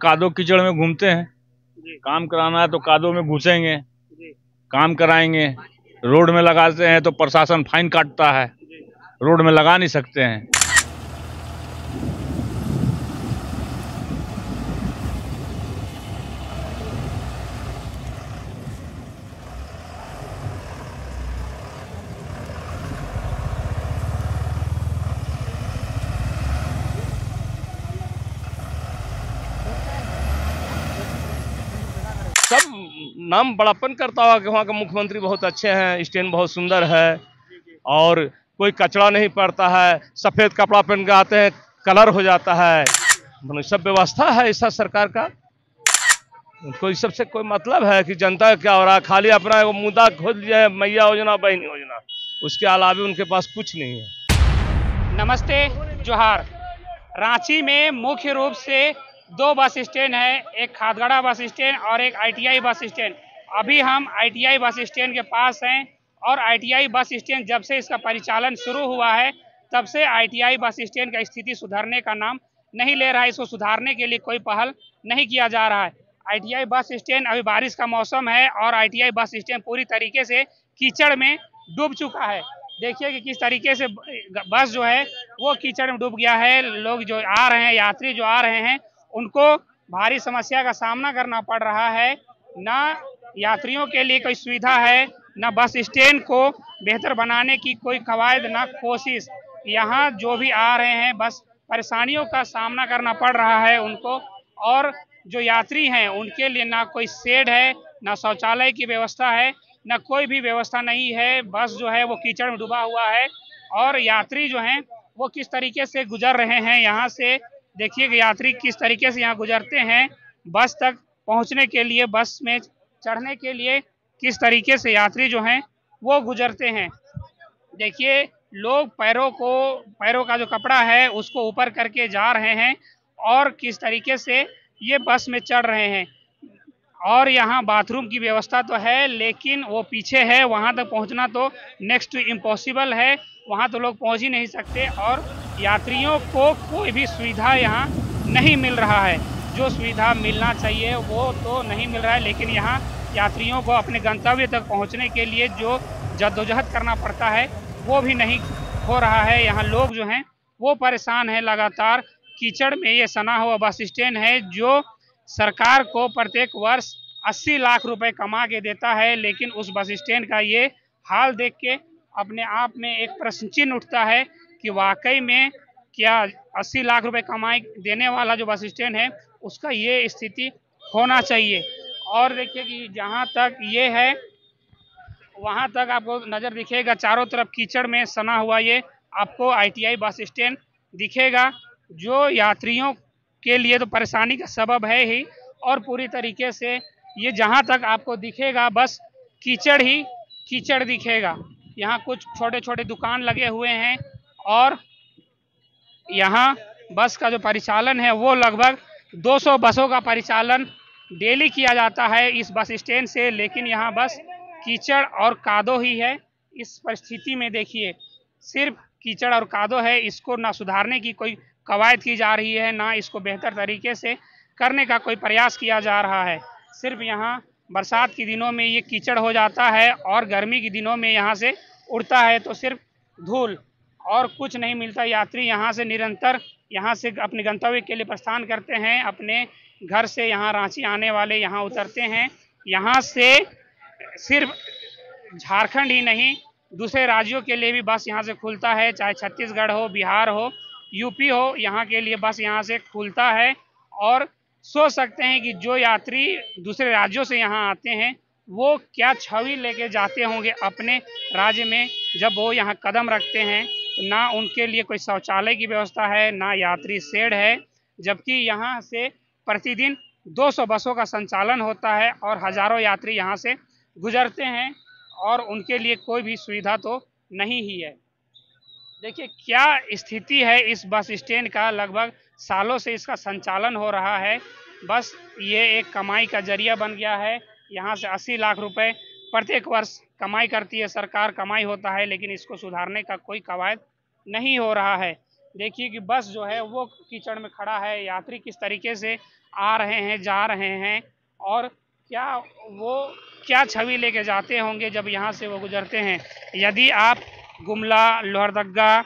कादो कीचड़ में घूमते हैं। काम कराना है तो कादो में घुसेंगे, काम कराएंगे। रोड में लगाते हैं तो प्रशासन फाइन काटता है, रोड में लगा नहीं सकते हैं। सब नाम बड़ापन करता हुआ कि वहाँ के मुख्यमंत्री बहुत अच्छे हैं, स्टैंड बहुत सुंदर है और कोई कचरा नहीं पड़ता है। सफेद कपड़ा पहन के आते हैं, कलर हो जाता है। सब व्यवस्था है ऐसा सरकार का। उनको इस सबसे कोई मतलब है कि जनता का क्या हो रहा है? खाली अपना वो मुद्दा खोज लिया है, मैया योजना, बहन योजना, उसके अलावा उनके पास कुछ नहीं है। नमस्ते, जोहार। रांची में मुख्य रूप से दो बस स्टैंड है, एक खादगड़ा बस स्टैंड और एक आईटीआई बस स्टैंड। अभी हम आईटीआई बस स्टैंड के पास हैं और आईटीआई बस स्टैंड जब से इसका परिचालन शुरू हुआ है तब से आईटीआई बस स्टैंड का स्थिति सुधरने का नाम नहीं ले रहा है। इसको सुधारने के लिए कोई पहल नहीं किया जा रहा है। आईटीआई बस स्टैंड, अभी बारिश का मौसम है और आईटीआई बस स्टैंड पूरी तरीके से कीचड़ में डूब चुका है। देखिए कि किस तरीके से बस जो है वो कीचड़ में डूब गया है। लोग जो आ रहे हैं, यात्री जो आ रहे हैं, उनको भारी समस्या का सामना करना पड़ रहा है। ना यात्रियों के लिए कोई सुविधा है, ना बस स्टैंड को बेहतर बनाने की कोई कवायद, ना कोशिश। यहाँ जो भी आ रहे हैं बस परेशानियों का सामना करना पड़ रहा है उनको। और जो यात्री हैं उनके लिए ना कोई शेड है, ना शौचालय की व्यवस्था है, ना कोई भी व्यवस्था नहीं है। बस जो है वो कीचड़ में डूबा हुआ है और यात्री जो हैं वो किस तरीके से गुजर रहे हैं यहाँ से। देखिए कि यात्री किस तरीके से यहाँ गुजरते हैं बस तक पहुँचने के लिए, बस में चढ़ने के लिए किस तरीके से यात्री जो हैं वो गुजरते हैं। देखिए लोग पैरों का जो कपड़ा है उसको ऊपर करके जा रहे हैं और किस तरीके से ये बस में चढ़ रहे हैं। और यहाँ बाथरूम की व्यवस्था तो है लेकिन वो पीछे है, वहाँ तक पहुँचना तो नेक्स्ट टू इम्पॉसिबल है। वहाँ तो लोग पहुँच ही नहीं सकते और यात्रियों को कोई भी सुविधा यहाँ नहीं मिल रहा है। जो सुविधा मिलना चाहिए वो तो नहीं मिल रहा है, लेकिन यहाँ यात्रियों को अपने गंतव्य तक पहुँचने के लिए जो जद्दोजहद करना पड़ता है वो भी नहीं हो रहा है। यहाँ लोग जो हैं वो परेशान हैं लगातार। कीचड़ में ये सना हुआ बस स्टैंड है जो सरकार को प्रत्येक वर्ष 80 लाख रुपए कमा के देता है, लेकिन उस बस स्टैंड का ये हाल देख के अपने आप में एक प्रश्न चिन्ह उठता है कि वाकई में क्या 80 लाख रुपए कमाई देने वाला जो बस स्टैंड है उसका ये स्थिति होना चाहिए। और देखिए कि जहाँ तक ये है वहाँ तक आपको नज़र दिखेगा, चारों तरफ कीचड़ में सना हुआ ये आपको आईटीआई बस स्टैंड दिखेगा, जो यात्रियों के लिए तो परेशानी का सबब है ही। और पूरी तरीके से ये जहाँ तक आपको दिखेगा बस कीचड़ ही कीचड़ दिखेगा। यहाँ कुछ छोटे छोटे दुकान लगे हुए हैं और यहाँ बस का जो परिचालन है वो लगभग 200 बसों का परिचालन डेली किया जाता है इस बस स्टैंड से, लेकिन यहाँ बस कीचड़ और कादो ही है। इस परिस्थिति में देखिए सिर्फ कीचड़ और कादो है, इसको ना सुधारने की कोई कवायद की जा रही है, ना इसको बेहतर तरीके से करने का कोई प्रयास किया जा रहा है। सिर्फ यहाँ बरसात के दिनों में ये कीचड़ हो जाता है और गर्मी के दिनों में यहाँ से उड़ता है तो सिर्फ धूल और कुछ नहीं मिलता। यात्री यहाँ से निरंतर यहाँ से अपने गंतव्य के लिए प्रस्थान करते हैं। अपने घर से यहाँ रांची आने वाले यहाँ उतरते हैं। यहाँ से सिर्फ झारखंड ही नहीं दूसरे राज्यों के लिए भी बस यहाँ से खुलता है, चाहे छत्तीसगढ़ हो, बिहार हो, यूपी हो, यहाँ के लिए बस यहाँ से खुलता है। और सोच सकते हैं कि जो यात्री दूसरे राज्यों से यहाँ आते हैं वो क्या छवि लेके जाते होंगे अपने राज्य में जब वो यहाँ कदम रखते हैं। ना उनके लिए कोई शौचालय की व्यवस्था है, ना यात्री शेड है, जबकि यहाँ से प्रतिदिन 200 बसों का संचालन होता है और हजारों यात्री यहाँ से गुजरते हैं और उनके लिए कोई भी सुविधा तो नहीं ही है। देखिए क्या स्थिति है इस बस स्टैंड का। लगभग सालों से इसका संचालन हो रहा है, बस ये एक कमाई का जरिया बन गया है। यहाँ से 80 लाख रुपए प्रत्येक वर्ष कमाई करती है सरकार, कमाई होता है, लेकिन इसको सुधारने का कोई कवायद नहीं हो रहा है। देखिए कि बस जो है वो कीचड़ में खड़ा है, यात्री किस तरीके से आ रहे हैं, जा रहे हैं, और वो क्या छवि लेके जाते होंगे जब यहाँ से वो गुजरते हैं। यदि आप गुमला, लोहरदगा,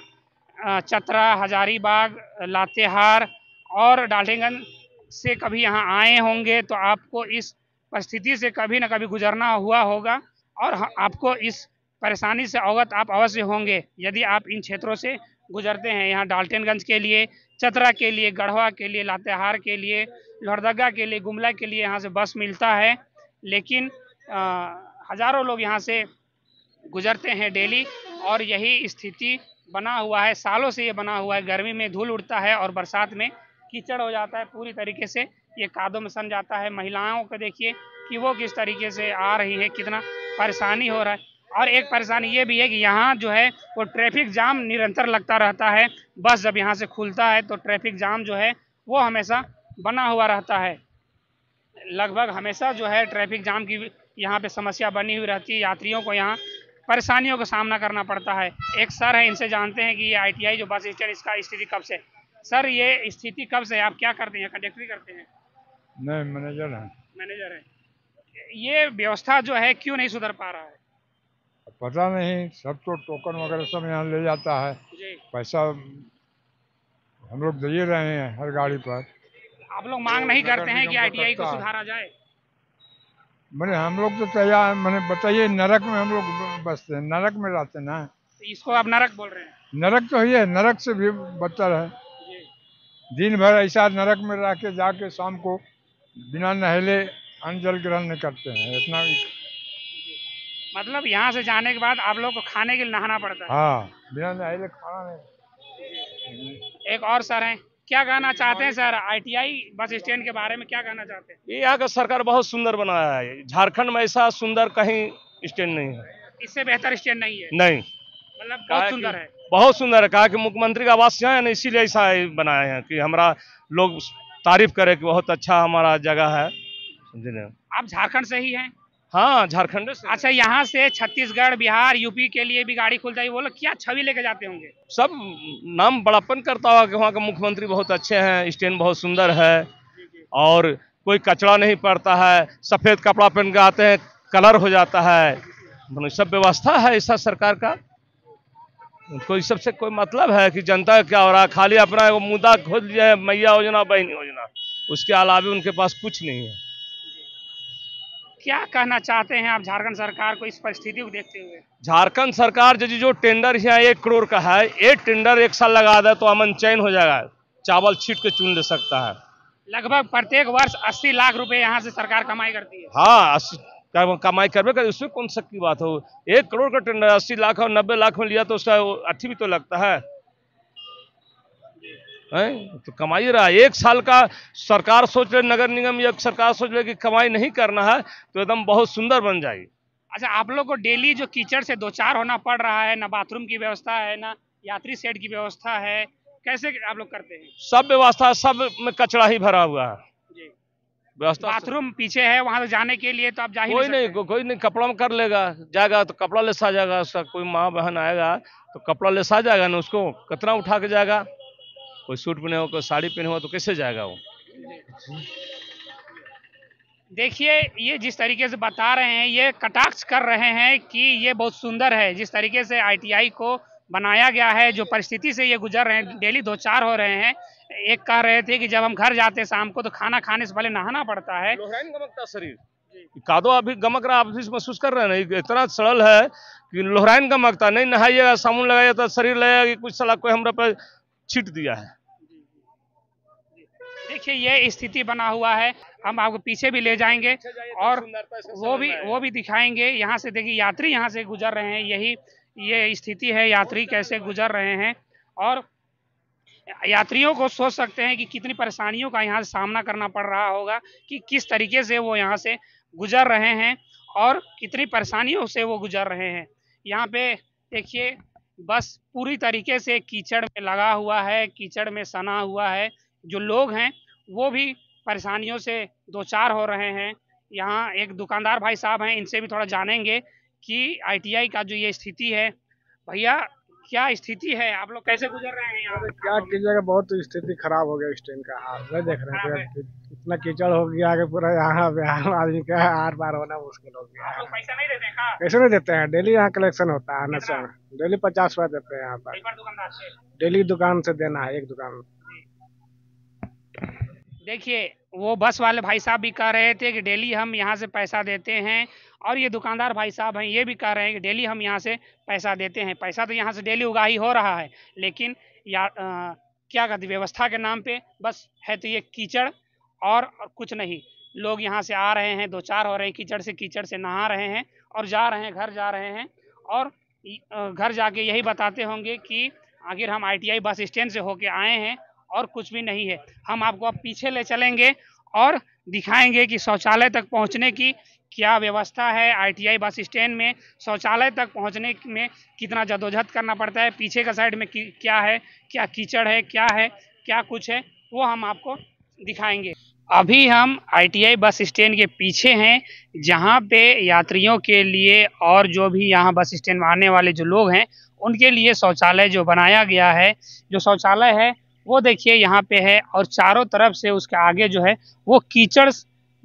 चतरा, हजारीबाग, लातेहार और डाल्टनगंज से कभी यहाँ आए होंगे तो आपको इस परिस्थिति से कभी ना कभी गुजरना हुआ होगा, और आपको इस परेशानी से अवगत आप अवश्य होंगे यदि आप इन क्षेत्रों से गुजरते हैं। यहाँ डाल्टनगंज के लिए, चतरा के लिए, गढ़वा के लिए, लातेहार के लिए, लोहरदगा के लिए, गुमला के लिए यहाँ से बस मिलता है, लेकिन हज़ारों लोग यहाँ से गुजरते हैं डेली, और यही स्थिति बना हुआ है, सालों से ये बना हुआ है। गर्मी में धूल उड़ता है और बरसात में कीचड़ हो जाता है, पूरी तरीके से ये कादों में सन जाता है। महिलाओं को देखिए कि वो किस तरीके से आ रही है, कितना परेशानी हो रहा है। और एक परेशानी ये भी है कि यहाँ जो है वो ट्रैफिक जाम निरंतर लगता रहता है। बस जब यहाँ से खुलता है तो ट्रैफिक जाम जो है वो हमेशा बना हुआ रहता है। लगभग हमेशा जो है ट्रैफिक जाम की यहाँ पे समस्या बनी हुई रहती है। यात्रियों को यहाँ परेशानियों का सामना करना पड़ता है। एक सर है, इनसे जानते हैं कि ये ITI जो बस स्टैंड, इसका स्थिति कब से? सर ये स्थिति कब से है? आप क्या करते हैं? कंडक्टरी करते हैं? नहीं, मैनेजर है। मैनेजर है। ये व्यवस्था जो है क्यों नहीं सुधर पा रहा है? पता नहीं, सब तो टोकन वगैरह सब यहाँ ले जाता है। जी। पैसा हम लोग दे रहे हैं हर गाड़ी पर। आप लोग मांग नहीं करते हैं कि ITI को करता है। सुधारा जाए? मैंने हम लोग तो तैयार, मैंने बताइए, नरक में हम लोग बसते हैं, नरक में रहते हैं ना। तो इसको आप नरक बोल रहे हैं? नरक तो ही है, नरक से भी बदतर है। जी। दिन भर ऐसा नरक में रह के जाके शाम को बिना नहले अन्न जल ग्रहण नहीं करते हैं, इतना। मतलब यहाँ से जाने के बाद आप लोग को खाने के लिए नहाना पड़ता है? हाँ, बिना नहले खाना नहीं। एक और सर हैं, क्या कहना चाहते हैं सर ITI बस स्टैंड के बारे में? क्या कहना चाहते हैं? ये यहाँ का सरकार बहुत सुंदर बनाया है। झारखंड में ऐसा सुंदर कहीं स्टैंड नहीं है। इससे बेहतर स्टैंड नहीं है? नहीं, मतलब बहुत सुंदर है। बहुत सुंदर है। कहा कि मुख्यमंत्री का आवास यहाँ है ना, इसीलिए ऐसा बनाए हैं कि हमारा लोग तारीफ करे कि बहुत अच्छा हमारा जगह है। समझे? आप झारखंड से ही हैं? हाँ, झारखंड से। अच्छा, यहाँ से छत्तीसगढ़, बिहार, यूपी के लिए भी गाड़ी खुलता है, वो लोग क्या छवि लेके जाते होंगे? सब नाम बड़ापन करता हुआ कि वहाँ के मुख्यमंत्री बहुत अच्छे हैं, स्टैंड बहुत सुंदर है, और कोई कचरा नहीं पड़ता है, सफेद कपड़ा पहन के आते हैं, कलर हो जाता है। सब व्यवस्था है ऐसा सरकार का। उनको इस सबसे कोई मतलब है कि जनता का क्या हो रहा है? खाली अपना वो मुद्दा खोज लिया है, मैया योजना, बहन योजना, उसके अलावा उनके पास कुछ नहीं है। क्या कहना चाहते हैं आप झारखंड सरकार को इस परिस्थिति को देखते हुए? झारखंड सरकार जो टेंडर यहाँ 1 करोड़ का है, ये टेंडर 1 साल लगा दे तो अमन चैन हो जाएगा, चावल छीट के चुन ले सकता है। लगभग प्रत्येक वर्ष 80 लाख रुपए यहाँ से सरकार कमाई करती है। हाँ, 80 कमाई करवे कर, उसमें कौन सा की बात हो। 1 करोड़ का टेंडर 80 लाख और 90 लाख में लिया तो उसका अच्छी भी तो लगता है। तो कमाई रहा है। 1 साल का सरकार सोच रहे, नगर निगम या सरकार सोच रहे कि कमाई नहीं करना है तो एकदम बहुत सुंदर बन जाएगी। अच्छा, आप लोग को डेली जो कीचड़ से 2-4 होना पड़ रहा है, ना बाथरूम की व्यवस्था है, ना यात्री शेड की व्यवस्था है, कैसे आप लोग करते हैं? सब व्यवस्था, सब में कचरा ही भरा हुआ है। व्यवस्था बाथरूम पीछे है, वहां तक जाने के लिए तो आप जा ही कोई नहीं नहीं, कोई नहीं, कपड़ा में कर लेगा, जाएगा तो कपड़ा ले सा जाएगा। उसका कोई माँ बहन आएगा तो कपड़ा ले सा जाएगा ना, उसको कितना उठा के जाएगा। कोई सूट पहने हो, कोई साड़ी पहने हो तो कैसे जाएगा वो? देखिए, ये जिस तरीके से बता रहे हैं, ये कटाक्ष कर रहे हैं कि ये बहुत सुंदर है जिस तरीके से ITI को बनाया गया है, जो परिस्थिति से ये गुजर रहे हैं, डेली 2-4 हो रहे हैं। एक कह रहे थे कि जब हम घर जाते शाम को तो खाना खाने से पहले नहाना पड़ता है। लोहराइन गमकता शरीर, कादो अभी गमक रहा, आप महसूस कर रहे हैं ना, इतना सरल है कि लोहराइन गमकता। नहीं नहाइएगा, साबुन लगाइएगा तो शरीर लगेगा कि कुछ साला कोई हमरा पे छीट दिया है। देखिए, ये स्थिति बना हुआ है। हम आपको पीछे भी ले जाएंगे और वो भी दिखाएंगे। यहाँ से देखिए, यात्री यहाँ से गुजर रहे हैं, ये स्थिति है, यात्री कैसे गुजर रहे हैं, और यात्रियों को सोच सकते हैं कि कितनी परेशानियों का यहाँ से सामना करना पड़ रहा होगा, कि किस तरीके से वो यहाँ से गुजर रहे हैं और कितनी परेशानियों से वो गुजर रहे हैं। यहाँ पे देखिए, बस पूरी तरीके से कीचड़ में लगा हुआ है, कीचड़ में सना हुआ है। जो लोग हैं वो भी परेशानियों से 2-4 हो रहे हैं। यहाँ एक दुकानदार भाई साहब हैं, इनसे भी थोड़ा जानेंगे कि ITI का जो ये स्थिति है। भैया, क्या स्थिति है, आप लोग कैसे गुजर रहे हैं यहाँ से? क्या कीजिएगा, बहुत स्थिति खराब हो गया स्टैंड का हाल नहीं देख रहे हैं। इतना कीचड़ हो गया कि पूरा यहाँ बिहार में आदमी का आर पार होना मुश्किल हो गया आप है। लोग पैसा नहीं देते हैं क्या? कैसे नहीं देते हैं? डेली यहाँ कलेक्शन होता है नशा में, डेली 50 रुपया देते हैं यहाँ पर। एक बार दुकानदार से डेली दुकान से देना है, एक दुकान। देखिए, वो बस वाले भाई साहब भी कह रहे थे कि डेली हम यहाँ से पैसा देते हैं, और ये दुकानदार भाई साहब हैं ये भी कह रहे हैं कि डेली हम यहाँ से पैसा देते हैं। पैसा तो यहाँ से डेली उगाही हो रहा है, लेकिन क्या कहते व्यवस्था के नाम पे बस है तो ये कीचड़ और कुछ नहीं। लोग यहाँ से आ रहे हैं, 2-4 हो रहे हैं, कीचड़ से नहा रहे हैं और जा रहे हैं, घर जा रहे हैं, और घर जाके यही बताते होंगे कि आखिर हम ITI बस स्टैंड से होके आए हैं और कुछ भी नहीं है। हम आपको अब पीछे ले चलेंगे और दिखाएंगे कि शौचालय तक पहुंचने की क्या व्यवस्था है। ITI बस स्टैंड में शौचालय तक पहुंचने में कितना जद्दोजहद करना पड़ता है, पीछे का साइड में क्या है, क्या कीचड़ है, क्या कुछ है, वो हम आपको दिखाएंगे। अभी हम ITI बस स्टैंड के पीछे हैं, जहां पे यात्रियों के लिए और जो भी यहाँ बस स्टैंड में आने वाले जो लोग हैं उनके लिए शौचालय जो बनाया गया है, जो शौचालय है वो देखिए यहाँ पे है, और चारों तरफ से उसके आगे जो है वो कीचड़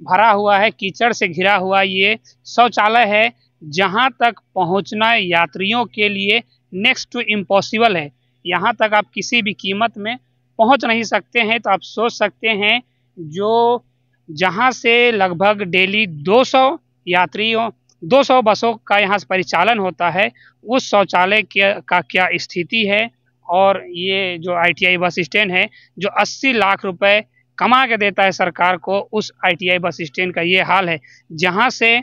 भरा हुआ है, कीचड़ से घिरा हुआ ये शौचालय है, जहाँ तक पहुँचना यात्रियों के लिए नेक्स्ट टू इम्पॉसिबल है। यहाँ तक आप किसी भी कीमत में पहुँच नहीं सकते हैं। तो आप सोच सकते हैं, जो जहाँ से लगभग डेली 200 बसों का यहाँ से परिचालन होता है, उस शौचालय का क्या स्थिति है। और ये जो ITI बस स्टैंड है जो 80 लाख रुपए कमा के देता है सरकार को, उस ITI बस स्टैंड का ये हाल है, जहाँ से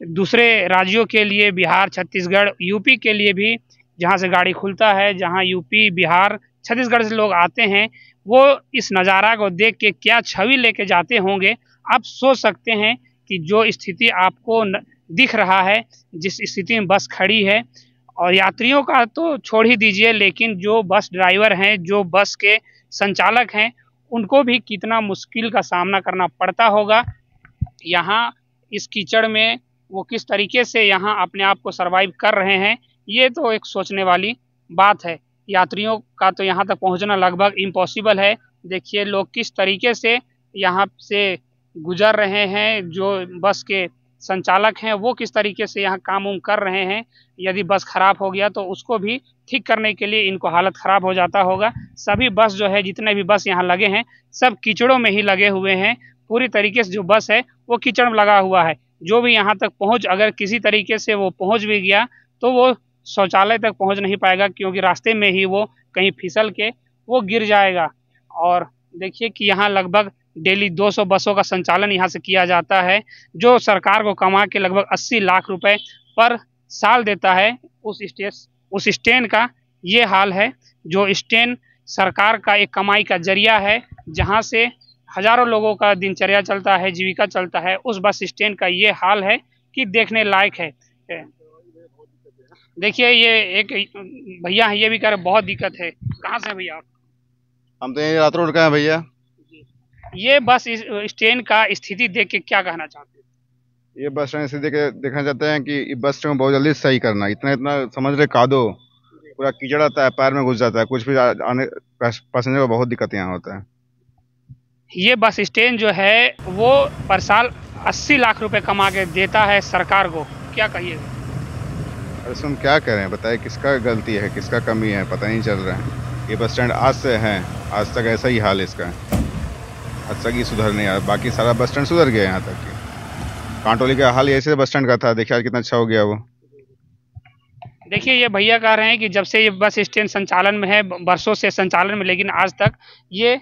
दूसरे राज्यों के लिए, बिहार, छत्तीसगढ़, यूपी के लिए भी जहाँ से गाड़ी खुलता है, जहाँ यूपी, बिहार, छत्तीसगढ़ से लोग आते हैं, वो इस नज़ारा को देख के क्या छवि लेके जाते होंगे। आप सोच सकते हैं कि जो स्थिति आपको दिख रहा है, जिस स्थिति में बस खड़ी है, और यात्रियों का तो छोड़ ही दीजिए, लेकिन जो बस ड्राइवर हैं, जो बस के संचालक हैं, उनको भी कितना मुश्किल का सामना करना पड़ता होगा। यहाँ इस कीचड़ में वो किस तरीके से यहाँ अपने आप को सरवाइव कर रहे हैं, ये तो एक सोचने वाली बात है। यात्रियों का तो यहाँ तक पहुँचना लगभग इम्पॉसिबल है। देखिए लोग किस तरीके से यहाँ से गुजर रहे हैं, जो बस के संचालक हैं वो किस तरीके से यहाँ काम कर रहे हैं। यदि बस खराब हो गया तो उसको भी ठीक करने के लिए इनको हालत ख़राब हो जाता होगा। सभी बस जो है, जितने भी बस यहाँ लगे हैं, सब कीचड़ों में ही लगे हुए हैं। पूरी तरीके से जो बस है वो कीचड़ में लगा हुआ है। जो भी यहाँ तक अगर किसी तरीके से वो पहुँच भी गया तो वो शौचालय तक पहुँच नहीं पाएगा, क्योंकि रास्ते में ही वो कहीं फिसल के वो गिर जाएगा। और देखिए कि यहाँ लगभग डेली 200 बसों का संचालन यहाँ से किया जाता है, जो सरकार को कमा के लगभग 80 लाख रुपए पर साल देता है। उस स्टैंड का ये हाल है, जो स्टैंड सरकार का एक कमाई का जरिया है, जहाँ से हजारों लोगों का दिनचर्या चलता है, जीविका चलता है। उस बस स्टैंड का ये हाल है कि देखने लायक है। देखिए ये एक भैया है, ये भी कह रहे बहुत दिक्कत है। कहाँ से भैया आप? हम तो यहीं रात रोड का है भैया। ये बस स्टैंड का स्थिति देख के क्या कहना चाहते हैं? ये बस स्टैंड स्थिति देखना चाहते हैं कि बस स्टैंड बहुत जल्दी सही करना। इतना समझ रहे कादो, पूरा कीचड़ आता है, पैर में घुस जाता है, कुछ भी आने पैसेंजर को बहुत दिक्कत यहाँ होता है। ये बस स्टैंड जो है वो पर साल 80 लाख रुपए कमा के देता है सरकार को, क्या कहिएगा? अरे हम क्या करें, बताइए किसका गलती है, किसका कमी है, पता नहीं चल रहा है। ये बस स्टैंड आज से है, आज तक ऐसा ही हाल इसका, आज तक ही सुधर नहीं आया। बाकी सारा बस स्टैंड सुधर गया यहाँ तक कि कांटोली का हाल ऐसे बस स्टैंड का था, देखिए आज कितना अच्छा हो गया वो। देखिए ये भैया कह रहे हैं कि जब से ये बस स्टैंड संचालन में है, बरसों से संचालन में, लेकिन आज तक ये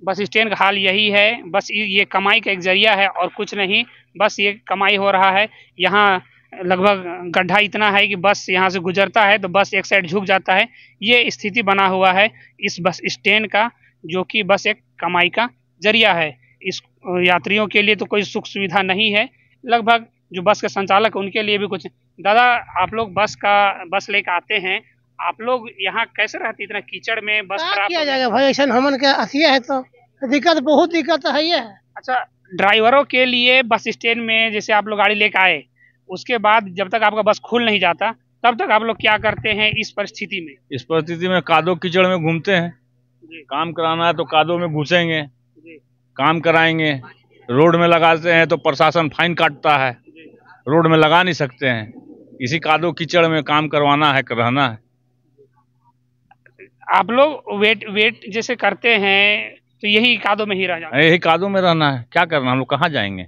बस स्टैंड का हाल यही है। बस ये कमाई का एक जरिया है और कुछ नहीं, बस ये कमाई हो रहा है। यहाँ लगभग गड्ढा इतना है कि बस यहाँ से गुजरता है तो बस एक साइड झुक जाता है। ये स्थिति बना हुआ है इस बस स्टैंड का, जो कि बस एक कमाई का जरिया है। इस यात्रियों के लिए तो कोई सुख सुविधा नहीं है। लगभग जो बस के संचालक उनके लिए भी कुछ। दादा, आप लोग बस लेकर आते हैं, आप लोग यहाँ कैसे रहते इतना कीचड़ में? बस खराब किया जाएगा भाई, ऐसा हमन के असिया है तो दिक्कत, बहुत दिक्कत है ये। अच्छा, ड्राइवरों के लिए बस स्टैंड में जैसे आप लोग गाड़ी लेकर आए, उसके बाद जब तक आपका बस खुल नहीं जाता तब तक आप लोग क्या करते हैं इस परिस्थिति में? इस परिस्थिति में कादो कीचड़ में घूमते हैं। काम कराना है तो कादो में घुसेंगे, काम कराएंगे। रोड में लगाते हैं तो प्रशासन फाइन काटता है, रोड में लगा नहीं सकते हैं। इसी कादो कीचड़ में काम करवाना है, रहना है। आप लोग वेट जैसे करते हैं तो यही कादो में ही रह जाते हैं? यही कादो में रहना है, क्या करना, हम लोग कहाँ जाएंगे।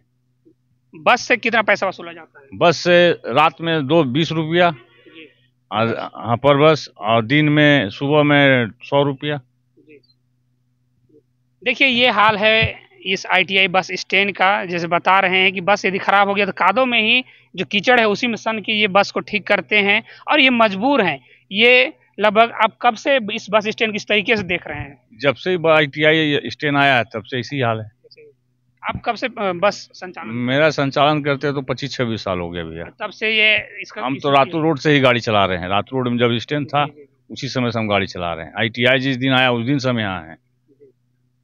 बस से कितना पैसा वसूला जाता है? बस से रात में 20 रुपया हाँ पर बस, और दिन में सुबह में 100 रुपया। देखिए ये हाल है इस ITI बस स्टैंड का। जैसे बता रहे हैं कि बस यदि खराब हो गया तो कादो में ही जो कीचड़ है उसी में सन के ये बस को ठीक करते हैं और ये मजबूर हैं। ये लगभग आप कब से इस बस स्टैंड किस तरीके से देख रहे हैं? जब से ITI स्टैंड आया है तब से इसी हाल है। आप कब से बस संचालन? मेरा संचालन करते तो 25-26 साल हो गया भैया। तब से ये इसका हम तो रातू रोड से ही गाड़ी चला रहे हैं। रातू रोड में जब स्टैंड था उसी समय से हम गाड़ी चला रहे हैं। ITI जिस दिन आया उस दिन से हम यहाँ हैं।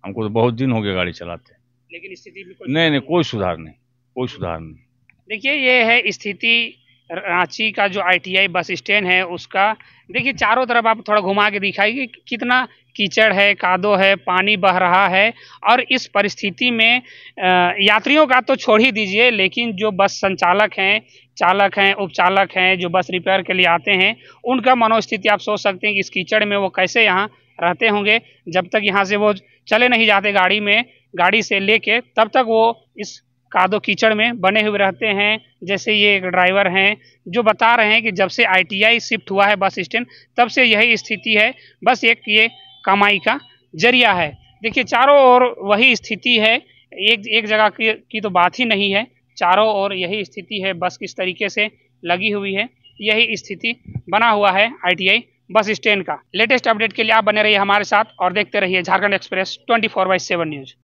हमको तो बहुत दिन हो गया गाड़ी चलाते। लेकिन स्थिति में नहीं, कोई सुधार नहीं, कोई सुधार नहीं। देखिए ये है स्थिति रांची का जो ITI बस स्टैंड है उसका। देखिए चारों तरफ आप थोड़ा घुमा के दिखाइए कि कीचड़ है, कादो है, पानी बह रहा है। और इस परिस्थिति में यात्रियों का तो छोड़ ही दीजिए, लेकिन जो बस संचालक हैं, चालक हैं, उपचालक हैं, जो बस रिपेयर के लिए आते हैं, उनका मनोस्थिति आप सोच सकते हैं कि इस कीचड़ में वो कैसे यहाँ रहते होंगे। जब तक यहाँ से वो चले नहीं जाते गाड़ी से लेके, तब तक वो इस कादो कीचड़ में बने हुए रहते हैं। जैसे ये एक ड्राइवर हैं जो बता रहे हैं कि जब से ITI शिफ्ट हुआ है बस स्टैंड तब से यही स्थिति है। बस ये कमाई का जरिया है। देखिए चारों ओर वही स्थिति है, एक जगह की तो बात ही नहीं है। चारों ओर यही स्थिति है, बस किस तरीके से लगी हुई है, यही स्थिति बना हुआ है ITI बस स्टैंड का। लेटेस्ट अपडेट के लिए आप बने रहिए हमारे साथ और देखते रहिए झारखंड एक्सप्रेस 24/7 न्यूज।